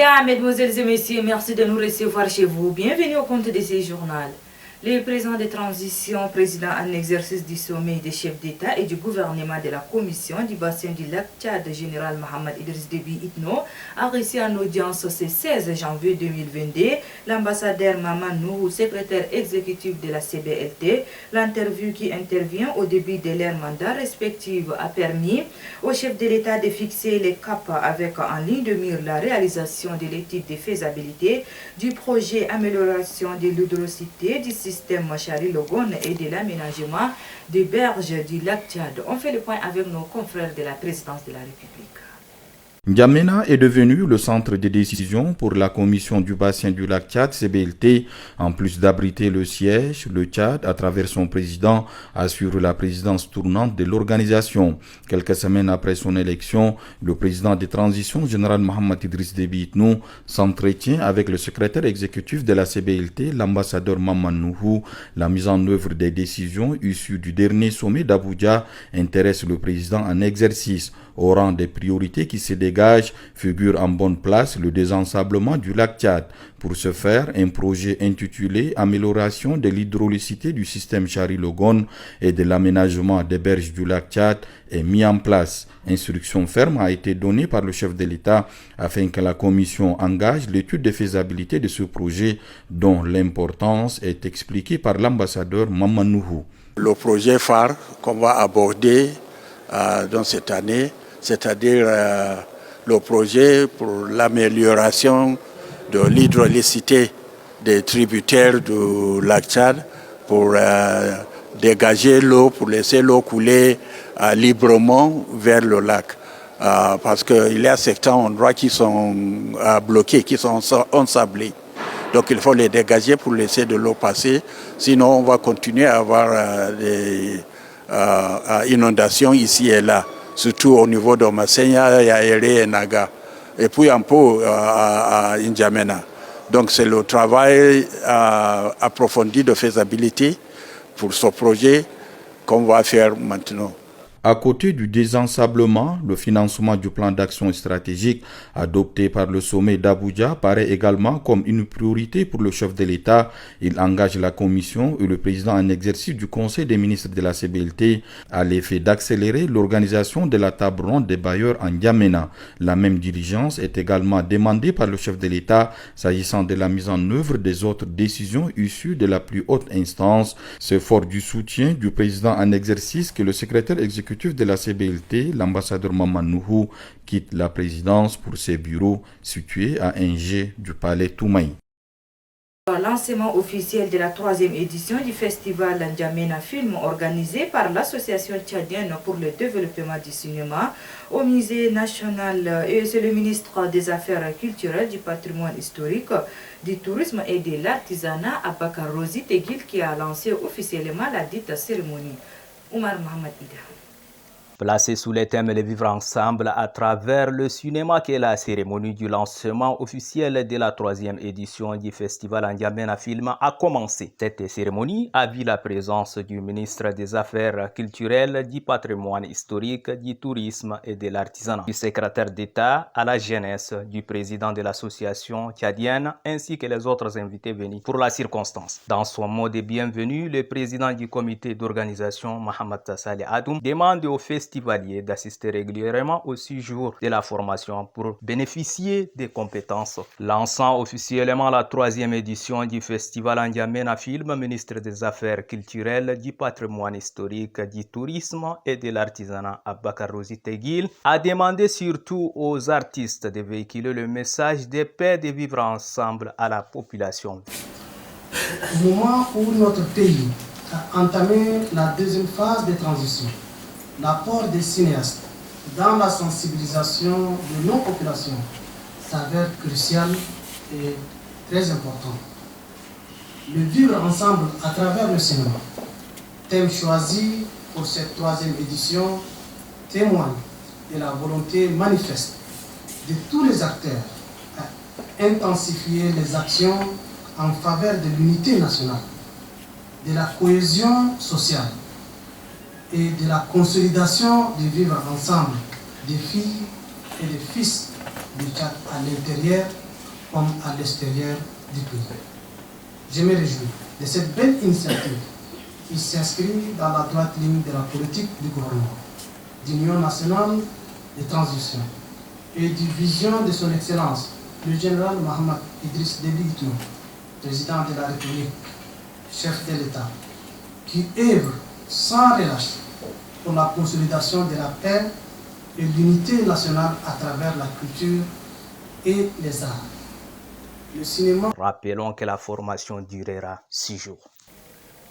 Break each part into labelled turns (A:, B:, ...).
A: Mesdames, Mesdemoiselles et Messieurs, merci de nous recevoir chez vous. Bienvenue au compte de ces journaux. Le président de transition, président en exercice du sommet des chefs d'État et du gouvernement de la commission du bassin du lac Tchad, général Mohamed Idriss Déby Itno, a reçu en audience ce 16 janvier 2022 l'ambassadeur Maman Nuhu, secrétaire exécutif de la CBLT. L'interview qui intervient au début de leur mandat respectif a permis au chef de l'État de fixer les caps avec en ligne de mire la réalisation de l'étude de faisabilité du projet amélioration de l'hydrocité du système Chari Logon et de l'aménagement des berges du lac Tchad. On fait le point avec nos confrères de la présidence de la République.
B: N'Djamena est devenu le centre de décision pour la commission du bassin du lac Tchad, CBLT. En plus d'abriter le siège, le Tchad, à travers son président, assure la présidence tournante de l'organisation. Quelques semaines après son élection, le président de transition, général Mohamed Idriss Déby Itno, s'entretient avec le secrétaire exécutif de la CBLT, l'ambassadeur Maman Nuhu. La mise en œuvre des décisions issues du dernier sommet d'Abuja intéresse le président en exercice. Au rang des priorités qui se dégagent, figure en bonne place le désensablement du lac Tchad. Pour ce faire, un projet intitulé « Amélioration de l'hydraulicité du système Chari Logon et de l'aménagement des berges du lac Tchad » est mis en place. Instruction ferme a été donnée par le chef de l'État afin que la commission engage l'étude de faisabilité de ce projet dont l'importance est expliquée par l'ambassadeur Maman Nuhu.
C: Le projet phare qu'on va aborder dans cette année, c'est-à-dire le projet pour l'amélioration de l'hydraulicité des tributaires du lac Tchad pour dégager l'eau, pour laisser l'eau couler librement vers le lac. Parce qu'il y a certains endroits qui sont bloqués, qui sont ensablés. Donc il faut les dégager pour laisser de l'eau passer, sinon on va continuer à avoir des inondations ici et là. Surtout au niveau de Massenya, Yaéré et Naga, et puis un peu à N'Djamena. Donc c'est le travail approfondi de faisabilité pour ce projet qu'on va faire maintenant.
B: À côté du désensablement, le financement du plan d'action stratégique adopté par le sommet d'Abuja paraît également comme une priorité pour le chef de l'État. Il engage la commission et le président en exercice du Conseil des ministres de la CBLT à l'effet d'accélérer l'organisation de la table ronde des bailleurs en N'Djamena. La même diligence est également demandée par le chef de l'État s'agissant de la mise en œuvre des autres décisions issues de la plus haute instance. C'est fort du soutien du président en exercice que le secrétaire exécutif de la CBLT, l'ambassadeur Maman Nuhu, quitte la présidence pour ses bureaux situés à Ngé du palais Toumaï.
A: Lancement officiel de la 3e édition du festival N'Djamena Film organisé par l'Association tchadienne pour le développement du cinéma au musée national. Et c'est le ministre des Affaires culturelles, du patrimoine historique, du tourisme et de l'artisanat, Abakar Rozi Teguil, qui a lancé officiellement la dite cérémonie. Oumar Mohamed Ida.
D: Placé sous les thèmes Les Vivre Ensemble à travers le cinéma, qui est la cérémonie du lancement officiel de la 3e édition du festival N'Djamena Film a commencé. Cette cérémonie a vu la présence du ministre des Affaires culturelles, du patrimoine historique, du tourisme et de l'artisanat, du secrétaire d'État à la jeunesse, du président de l'association tchadienne ainsi que les autres invités venus pour la circonstance. Dans son mot de bienvenue, le président du comité d'organisation, Mohamed Saleh Adoum, demande aux festivaliers d'assister régulièrement au séjour de la formation pour bénéficier des compétences. Lançant officiellement la 3e édition du festival N'Djamena Film, ministre des Affaires culturelles, du patrimoine historique, du tourisme et de l'artisanat, Abakar Rozi Teguil, a demandé surtout aux artistes de véhiculer le message de paix, de vivre ensemble à la population.
E: Au moment où notre pays a entamé la 2e phase de transition, l'apport des cinéastes dans la sensibilisation de nos populations s'avère crucial et très important. Le vivre ensemble à travers le cinéma, thème choisi pour cette 3e édition, témoigne de la volonté manifeste de tous les acteurs à intensifier les actions en faveur de l'unité nationale, de la cohésion sociale et de la consolidation de vivre ensemble des filles et des fils du Tchad à l'intérieur comme à l'extérieur du pays. Je me réjouis de cette belle initiative qui s'inscrit dans la droite ligne de la politique du gouvernement, d'Union nationale de transition et du vision de son Excellence, le général Mohamed Idriss Déby Itno, président de la République, chef de l'État, qui œuvre sans relâche pour la consolidation de la paix et l'unité nationale à travers la culture et les arts. Le cinéma...
D: Rappelons que la formation durera 6 jours.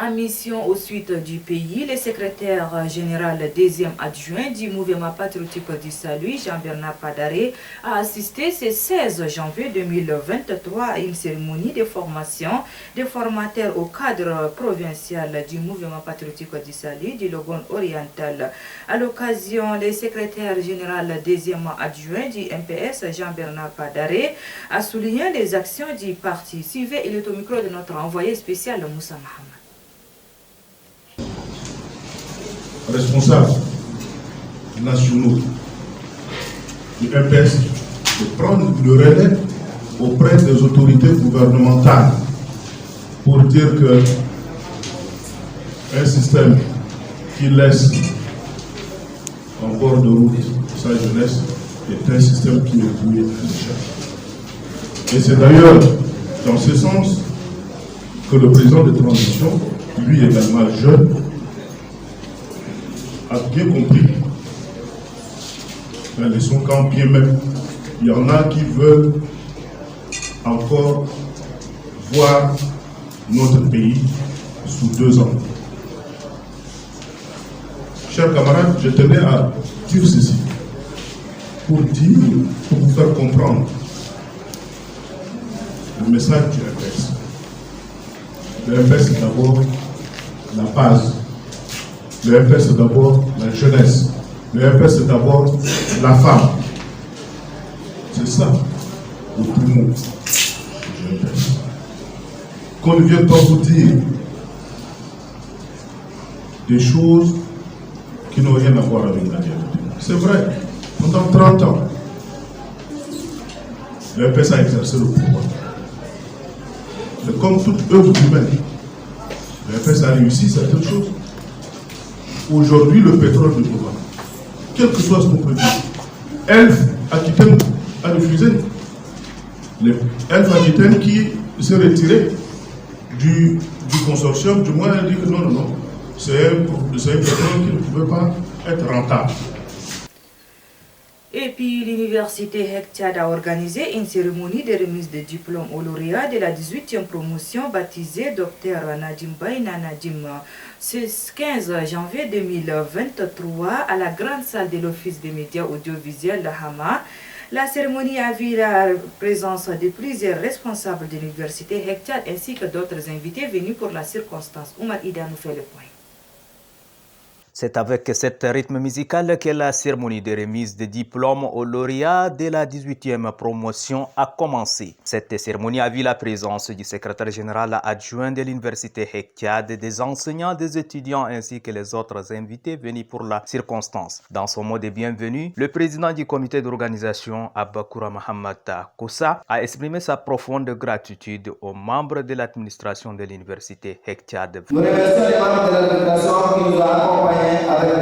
A: En mission au sud du pays, le secrétaire général deuxième adjoint du mouvement patriotique du salut, Jean-Bernard Padaré, a assisté ce 16 janvier 2023 à une cérémonie de formation des formateurs au cadre provincial du mouvement patriotique du salut du Logone oriental. À l'occasion, le secrétaire général deuxième adjoint du MPS, Jean-Bernard Padaré, a souligné les actions du parti. Suivez, il est au micro de notre envoyé spécial Moussa Mohamed.
F: Responsables nationaux du MPS de prendre le relais auprès des autorités gouvernementales pour dire que un système qui laisse en bord de route sa jeunesse est un système qui est voué à l'échec. Et c'est d'ailleurs dans ce sens que le président de transition, lui également jeune, a bien compris la leçon qu'en bien même, il y en a qui veulent encore voir notre pays sous 2 ans. Chers camarades, je tenais à dire ceci pour vous faire comprendre le message du MPS. Le MPS, c'est d'abord la base. Le MPS, c'est d'abord la jeunesse. Le MPS, c'est d'abord la femme. C'est ça, le poumon du MPS. Qu'on ne vienne pas vous dire des choses qui n'ont rien à voir avec la réalité. C'est vrai, pendant 30 ans, le MPS a exercé le pouvoir. Mais comme toute œuvre humaine, le MPS a réussi certaines choses. Aujourd'hui, le pétrole de Toba, quel que soit ce qu'on peut dire, Elf Aquitaine a refusé. Elf Aquitaine qui s'est retiré du consortium, du moins, a dit que non, c'est un pétrole qui ne pouvait pas être rentable.
A: Et puis, l'université Hectad a organisé une cérémonie de remise de diplôme aux lauréats de la 18e promotion baptisée Dr Nadim Baïna Nadim. Ce 15 janvier 2023, à la grande salle de l'Office des médias audiovisuels de Hama, la cérémonie a vu la présence de plusieurs responsables de l'université Hectad ainsi que d'autres invités venus pour la circonstance. Oumar Ida nous fait le point.
D: C'est avec cet rythme musical que la cérémonie de remise de diplômes aux lauréats de la 18e promotion a commencé. Cette cérémonie a vu la présence du secrétaire général adjoint de l'université Hectad, des enseignants, des étudiants ainsi que les autres invités venus pour la circonstance. Dans son mot de bienvenue, le président du comité d'organisation, Abakoura Mohamed Koussa, a exprimé sa profonde gratitude aux membres de l'administration de l'université Hectad.
G: Nous remercions les membres de l'administration qui nous ont accompagnés avec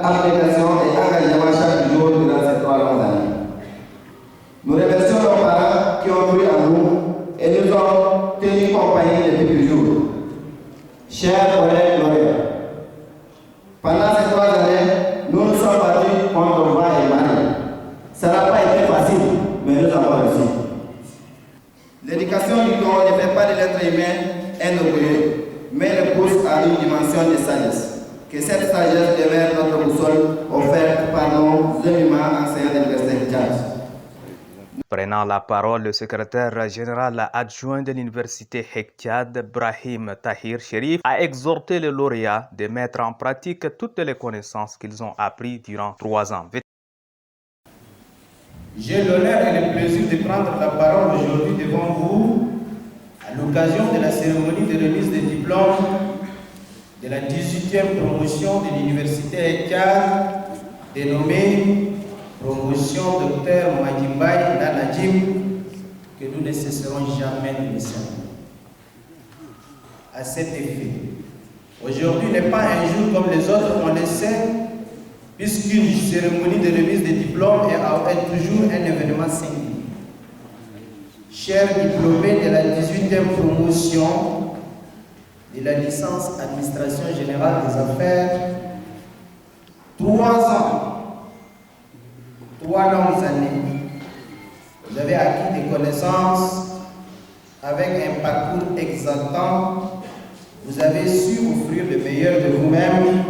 G: abnégation et engagement chaque jour durant ces 3 longues années. Nous remercions nos parents qui ont cru en nous et nous ont tenu compagnie depuis toujours. Chers collègues lauréats, pendant ces 3 années, nous nous sommes battus contre vent et marée. Ça n'a pas été facile, mais nous avons réussi. L'éducation du corps ne fait pas de l'être humain un orgueilleux, mais le pousse à une dimension de sagesse. Que cette sagesse demeure notre boussole offerte par nos éminents enseignants de l'université Hectad.
D: Prenant la parole, le secrétaire général adjoint de l'université Hectad, Brahim Tahir Sherif, a exhorté les lauréats de mettre en pratique toutes les connaissances qu'ils ont apprises durant 3 ans.
H: J'ai l'honneur et le plaisir de prendre la parole aujourd'hui devant vous à l'occasion de la cérémonie de remise des diplômes de la 18e promotion de l'université Hectad, dénommée promotion Dr Nadim Baïna Nadim, que nous ne cesserons jamais de le saluer. À cet effet, aujourd'hui n'est pas un jour comme les autres, on le sait, puisqu'une cérémonie de remise des diplômes est toujours un événement singulier. Chers diplômés de la 18e promotion de la licence Administration Générale des Affaires, 3 longues années, vous avez acquis des connaissances avec un parcours exaltant, vous avez su offrir le meilleur de vous-même,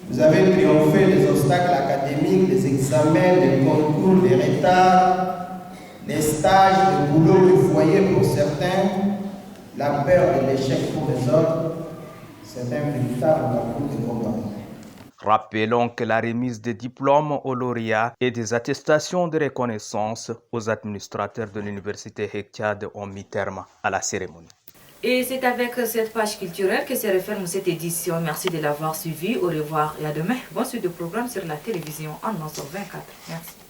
H: vous avez triomphé des obstacles académiques, des examens, des concours, des retards, des stages, des boulots du foyer pour certains, la peur de l'échec pour les autres. C'est un véritable parcours de combat.
D: Rappelons que la remise des diplômes aux lauréats et des attestations de reconnaissance aux administrateurs de l'université Hectade ont mis terme à la cérémonie.
A: Et c'est avec cette page culturelle que se referme cette édition. Merci de l'avoir suivi. Au revoir et à demain. Bonne suite de programme sur la télévision en 24. Merci.